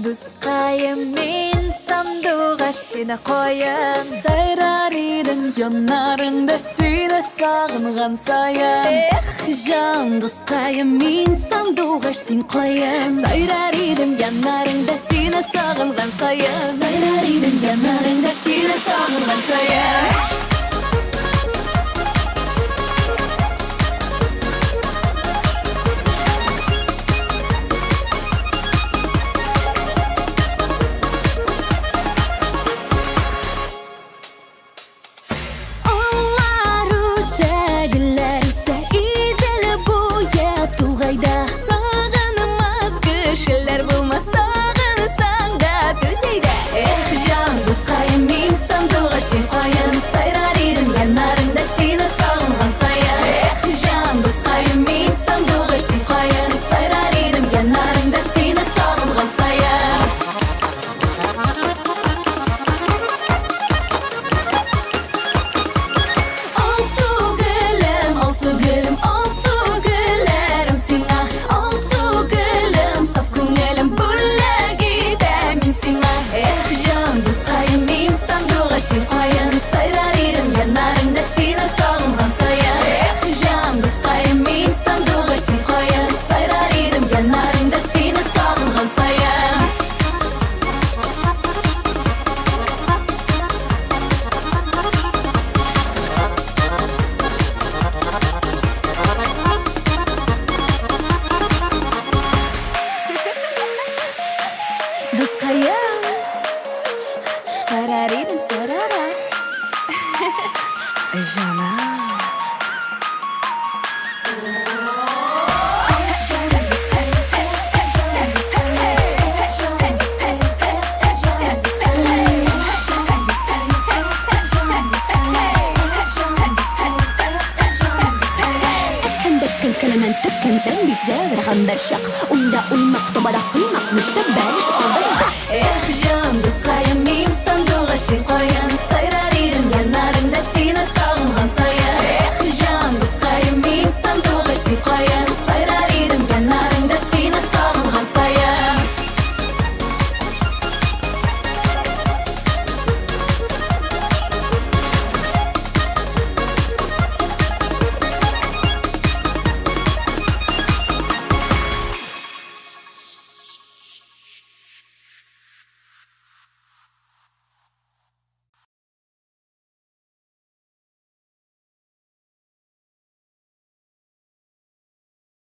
Дускайым сандуғаш сені қойым, сайрар едім янарыңда сені сағынған сайын. Эх, жан дускайым, мен сандуғаш сен қойым, сайрар едім янарыңда сені сағынған сайын. Сайрар едім янарыңда сені сағынған сайын. Дускайым, сайрар едім сорара. Жаным. كلمة تكن ذنبي الزاغر غم برشق ويندا ويمق طبرا قيمق مش تبالش أو برشق. إخ جام دسقايم مين صندوق غش سيقايم